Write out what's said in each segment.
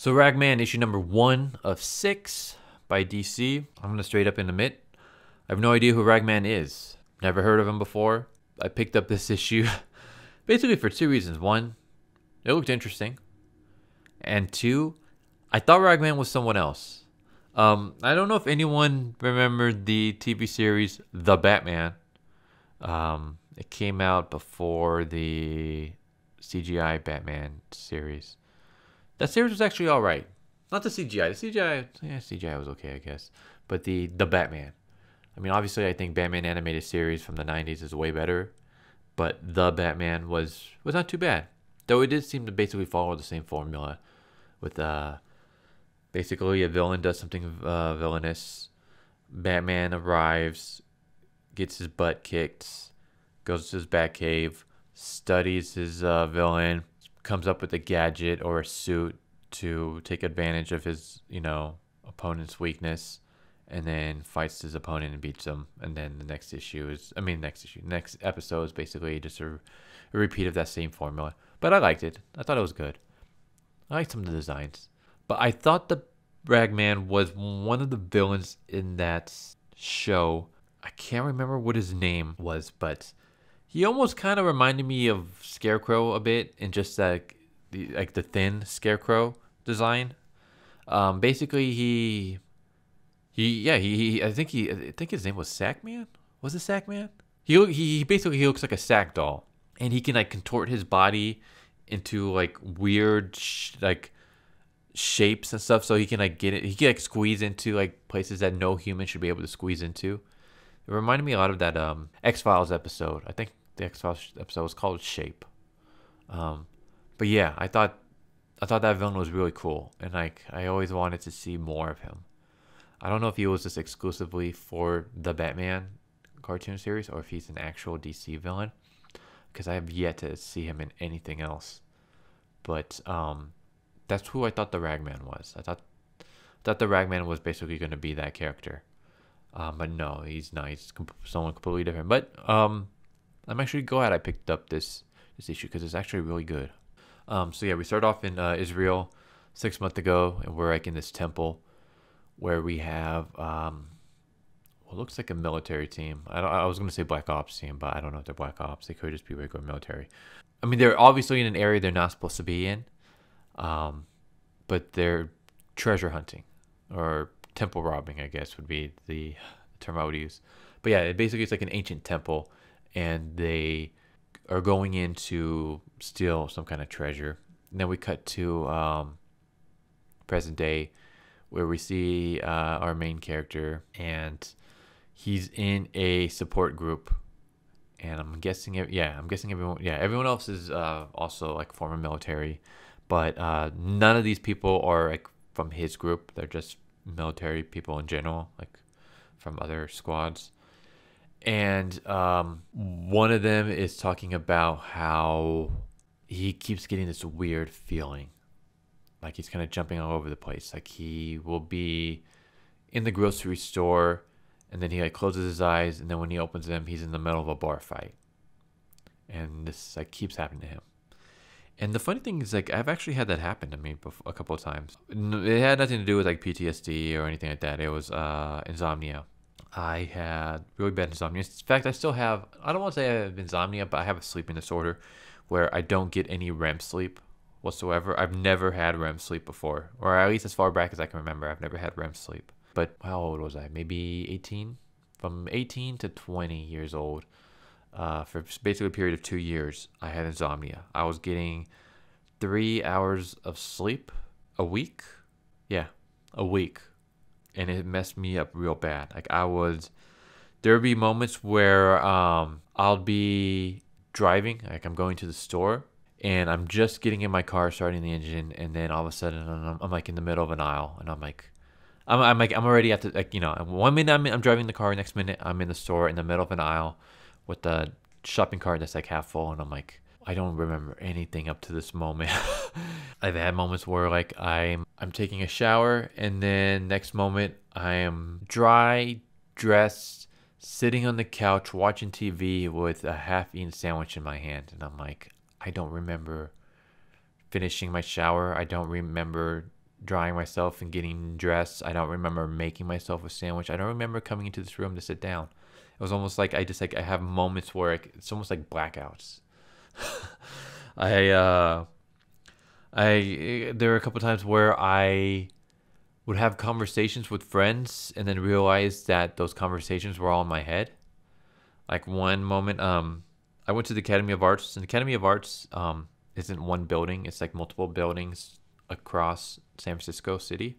So Ragman issue number 1 of 6 by DC. I'm going to straight up and admit, I have no idea who Ragman is. Never heard of him before. I picked up this issue basically for 2 reasons. One, it looked interesting. And 2, I thought Ragman was someone else. I don't know if anyone remembered the TV series The Batman. It came out before the CGI Batman series. That series was actually all right. Not the CGI. The CGI, yeah, CGI was okay, I guess. But the Batman. I mean, obviously, I think Batman animated series from the 90s is way better. But The Batman was not too bad. Though it did seem to basically follow the same formula. With basically a villain does something villainous. Batman arrives, gets his butt kicked, goes to his Batcave, studies his villain, comes up with a gadget or a suit to take advantage of his, opponent's weakness, and then fights his opponent and beats him. And then the next episode is basically just a repeat of that same formula. But I liked it. I thought it was good. I liked some of the designs. But I thought the Ragman was one of the villains in that show. I can't remember what his name was, but he almost kind of reminded me of Scarecrow a bit, in just like the thin Scarecrow design. Basically, I think his name was Sackman. Was it Sackman? He basically looks like a sack doll, and he can like contort his body into like weird shapes and stuff, so he can like get it. He can like squeeze into like places that no human should be able to squeeze into. It reminded me a lot of that X-Files episode. I think the X-Files episode was called Shape. But yeah, I thought that villain was really cool, and like I always wanted to see more of him. I don't know if he was just exclusively for the Batman cartoon series or if he's an actual DC villain, because I have yet to see him in anything else. But that's who I thought the Ragman was. I thought the Ragman was basically going to be that character. But no, he's not. He's someone completely different. But I'm actually glad I picked up this issue, because it's actually really good. So yeah, we start off in Israel 6 months ago, and we're like in this temple where we have what looks like a military team. I was going to say Black Ops team, but I don't know if they're Black Ops. They could just be regular military. I mean, they're obviously in an area they're not supposed to be in, but they're treasure hunting, or temple robbing, I guess would be the term I would use. But yeah, basically it's like an ancient temple, and they are going in to steal some kind of treasure. And then we cut to present day, where we see our main character, and he's in a support group. And I'm guessing everyone else is also like former military, but none of these people are like from his group. They're just military people in general, like from other squads. And one of them is talking about how he keeps getting this weird feeling, like he's kind of jumping all over the place. Like he will be in the grocery store, and then he like closes his eyes, and then when he opens them, he's in the middle of a bar fight. And this like keeps happening to him. And the funny thing is, like, I've actually had that happen to me a couple of times. It had nothing to do with like PTSD or anything like that. It was insomnia. I had really bad insomnia. In fact, I still have, I don't want to say I have insomnia, but I have a sleeping disorder where I don't get any REM sleep whatsoever. I've never had REM sleep before, or at least as far back as I can remember, I've never had REM sleep. But how old was I? Maybe 18? From 18 to 20 years old. For basically a period of 2 years, I had insomnia. I was getting 3 hours of sleep a week. Yeah, a week. And it messed me up real bad. Like there would be moments where I'll be driving, like I'm going to the store, and I'm just getting in my car, starting the engine, and then all of a sudden I'm like in the middle of an aisle, and I'm already at the, like, 1 minute I'm driving the car, next minute I'm in the store in the middle of an aisle with the shopping cart that's like half full, and I'm like, I don't remember anything up to this moment. I've had moments where like I'm taking a shower, and then next moment I am dry, dressed, sitting on the couch watching TV with a half-eaten sandwich in my hand, and I'm like, I don't remember finishing my shower. I don't remember drying myself and getting dressed. I don't remember making myself a sandwich. I don't remember coming into this room to sit down. It was almost like I have moments where it's almost like blackouts. I there were a couple times where I would have conversations with friends and then realize that those conversations were all in my head. Like one moment, I went to the Academy of Arts, and the Academy of Arts isn't one building; it's like multiple buildings across San Francisco City,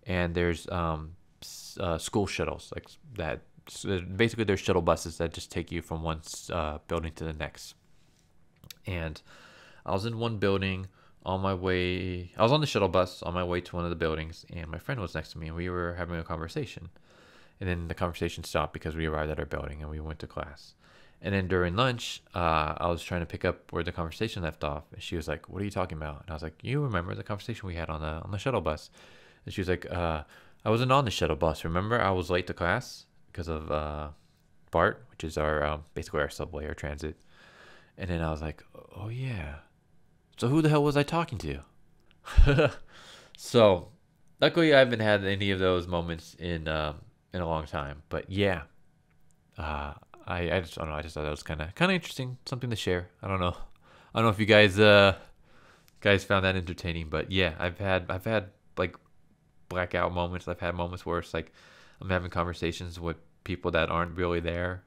and there's school shuttles like that. So basically, there's shuttle buses that just take you from one building to the next. And I was in one building on my way. I was on the shuttle bus on my way to one of the buildings, and my friend was next to me, and we were having a conversation. And then the conversation stopped because we arrived at our building and we went to class. And then during lunch, I was trying to pick up where the conversation left off. And she was like, "What are you talking about?" And I was like, "You remember the conversation we had on the shuttle bus?" And she was like, "I wasn't on the shuttle bus. Remember, I was late to class because of BART, which is our basically our subway or transit." And then I was like, "Oh yeah. So who the hell was I talking to?" So luckily, I haven't had any of those moments in a long time. But yeah, I just I don't know. I just thought that was kind of interesting, something to share. I don't know. I don't know if you guys found that entertaining, but yeah, I've had like blackout moments. I've had moments where it's like I'm having conversations with people that aren't really there.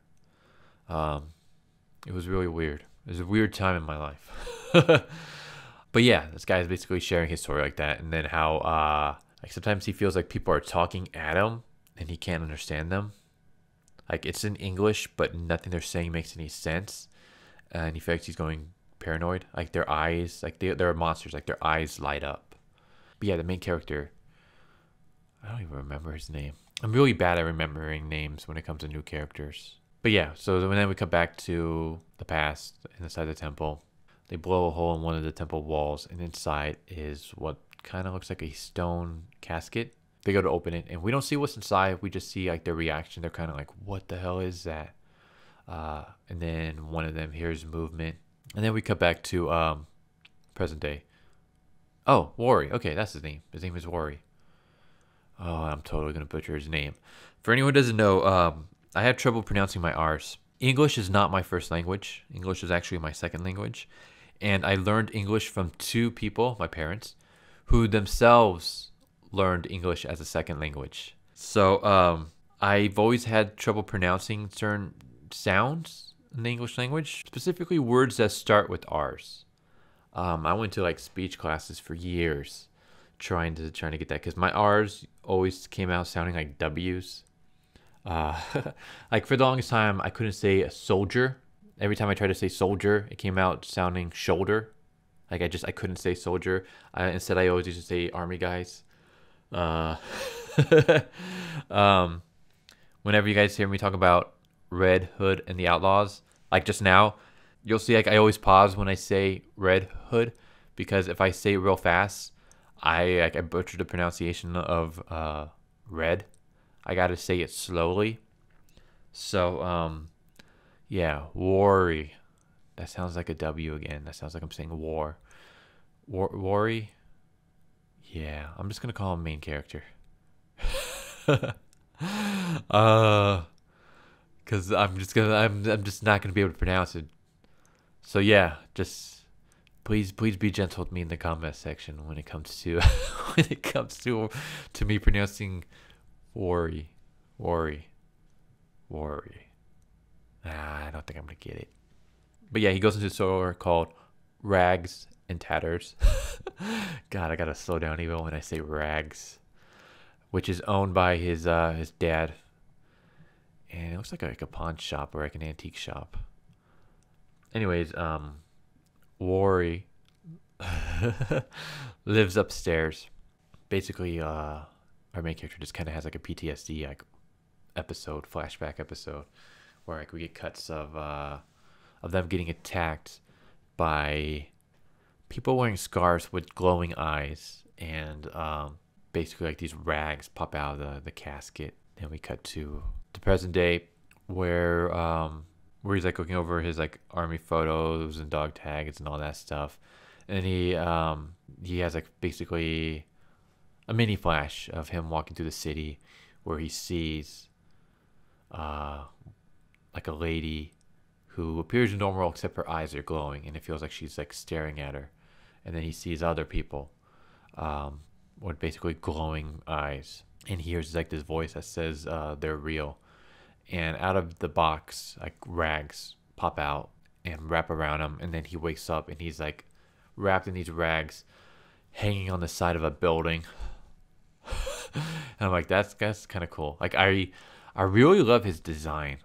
It was really weird. It was a weird time in my life. But yeah, this guy is basically sharing his story like that, and then how like sometimes he feels like people are talking at him and he can't understand them. Like it's in English, but nothing they're saying makes any sense, and he feels like he's going paranoid. Like their eyes, like they're monsters. Like their eyes light up. But yeah, the main character, I don't even remember his name. I'm really bad at remembering names when it comes to new characters. But yeah, so then we come back to the past inside the temple. They blow a hole in one of the temple walls, and inside is what kind of looks like a stone casket. They go to open it, and we don't see what's inside. We just see like their reaction. They're kind of like, "What the hell is that?" And then one of them hears movement, and then we cut back to present day. Oh, Wari. Okay, that's his name. His name is Wari. Oh, I'm totally gonna butcher his name. For anyone who doesn't know, I have trouble pronouncing my R's. English is not my first language. English is actually my second language. And I learned English from two people, my parents, who themselves learned English as a second language. So I've always had trouble pronouncing certain sounds in the English language, specifically words that start with R's. I went to like speech classes for years trying to get that because my R's always came out sounding like W's. Like for the longest time, I couldn't say a soldier. Every time I tried to say soldier, it came out sounding shoulder. Like I couldn't say soldier. Instead, I always used to say army guys. Whenever you guys hear me talk about Red Hood and the Outlaws, like just now, you'll see like I always pause when I say Red Hood because if I say it real fast, I butcher the pronunciation of red. I gotta say it slowly. So yeah, worry. That sounds like a W again. That sounds like I'm saying worry. Yeah, I'm just gonna call him main character. Cause I'm just not gonna be able to pronounce it. So yeah, just please be gentle with me in the comment section when it comes to to me pronouncing worry. I don't think I'm gonna get it. But yeah, he goes into a store called Rags and Tatters. God, I gotta slow down even when I say Rags, which is owned by his dad, and it looks like a pawn shop or like an antique shop. Anyways, Worry lives upstairs. Basically, our main character just kind of has like a PTSD like flashback episode, where like we get cuts of them getting attacked by people wearing scarves with glowing eyes, and basically like these rags pop out of the casket. Then we cut to the present day, where he's like looking over his like army photos and dog tags and all that stuff, and he has like basically a mini flash of him walking through the city, where he sees like a lady who appears normal except her eyes are glowing, and it feels like she's like staring at her. And then he sees other people with basically glowing eyes, and he hears like this voice that says they're real. And out of the box, like rags pop out and wrap around him, and then he wakes up and he's like wrapped in these rags, hanging on the side of a building. And I'm like, that's kind of cool. Like I really love his design.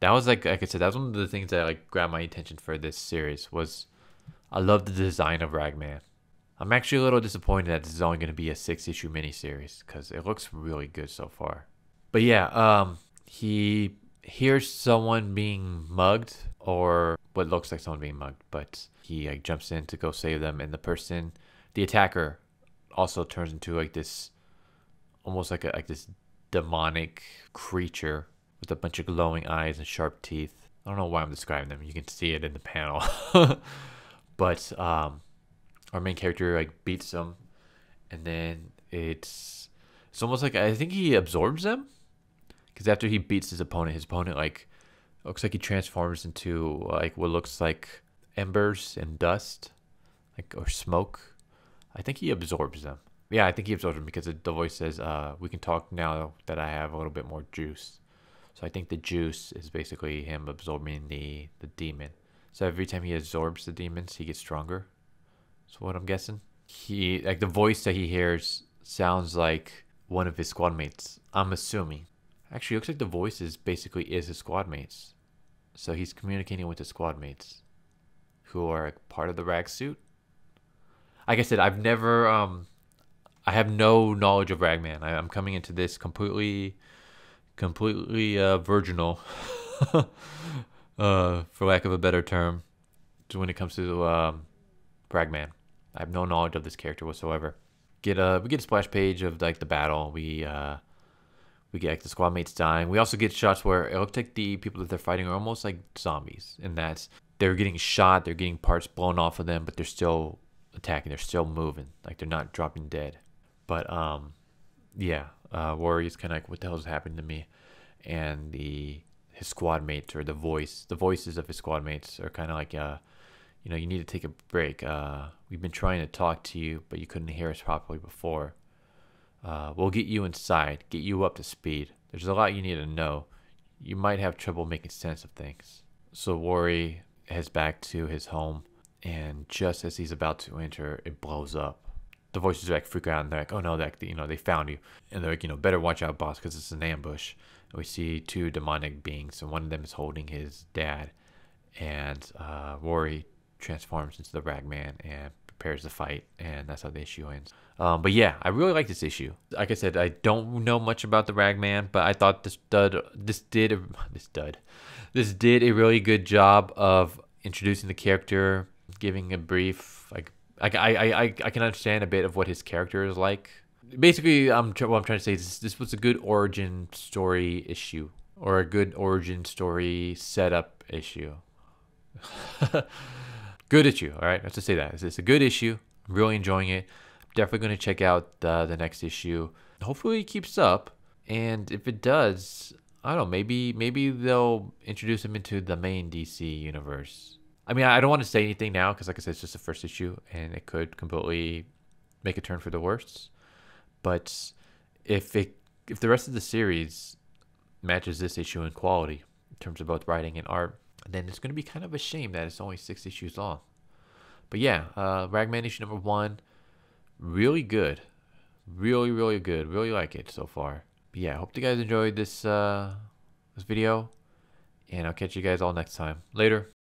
That was like I said, that was one of the things that like grabbed my attention for this series. Was I love the design of Ragman. I'm actually a little disappointed that this is only going to be a 6-issue miniseries because it looks really good so far. But yeah, he hears someone being mugged, or what looks like someone being mugged, but he like jumps in to go save them, and the attacker, also turns into like this, almost like this demonic creature with a bunch of glowing eyes and sharp teeth. I don't know why I'm describing them. You can see it in the panel. But our main character like beats them, and then it's almost like I think he absorbs them, because after he beats his opponent like looks like he transforms into like what looks like embers and dust, like, or smoke. I think he absorbs them. Yeah, I think he absorbs them because the voice says, "We can talk now that I have a little bit more juice." So I think the juice is basically him absorbing the demon. So every time he absorbs the demons, he gets stronger. That's what I'm guessing. He like the voice that he hears sounds like one of his squad mates. I'm assuming. Actually, it looks like the voice is his squad mates. So he's communicating with his squad mates, who are part of the rag suit. Like I said, I have no knowledge of Ragman. I'm coming into this completely virginal, for lack of a better term, when it comes to Ragman. I have no knowledge of this character whatsoever. We get a splash page of like the battle. We get like the squad mates dying. We also get shots where it looks like the people that they're fighting are almost like zombies, and that's they're getting shot, they're getting parts blown off of them, but they're still attacking, they're still moving, like they're not dropping dead. But yeah, Worry is kind of like, what the hell is happening to me? And his squad mates, or the voices of his squad mates are kind of like, you need to take a break. We've been trying to talk to you, but you couldn't hear us properly before. We'll get you inside, get you up to speed. There's a lot you need to know. You might have trouble making sense of things. So Worry heads back to his home, and just as he's about to enter, it blows up. The voices are like freak out, and they're like, "Oh no, they found you," and they're like, "Better watch out, boss, because it's an ambush." And we see two demonic beings, and one of them is holding his dad, and Worry transforms into the Ragman and prepares to fight, and that's how the issue ends. But yeah, I really like this issue. Like I said, I don't know much about the Ragman, but I thought this did a really good job of introducing the character, giving a brief like. I can understand a bit of what his character is like. Basically, what I'm trying to say is this was a good origin story issue, or a good origin story setup issue. Good issue, all right? Let's just say that. It's a good issue. I'm really enjoying it. Definitely going to check out the next issue. Hopefully it keeps up, and if it does, I don't know, maybe they'll introduce him into the main DC universe. I mean, I don't want to say anything now because, like I said, it's just the first issue, and it could completely make a turn for the worst. But if the rest of the series matches this issue in quality in terms of both writing and art, then it's going to be kind of a shame that it's only 6 issues long. But yeah, Ragman issue number 1, really good, really good. Really like it so far. But yeah, I hope you guys enjoyed this video, and I'll catch you guys all next time. Later.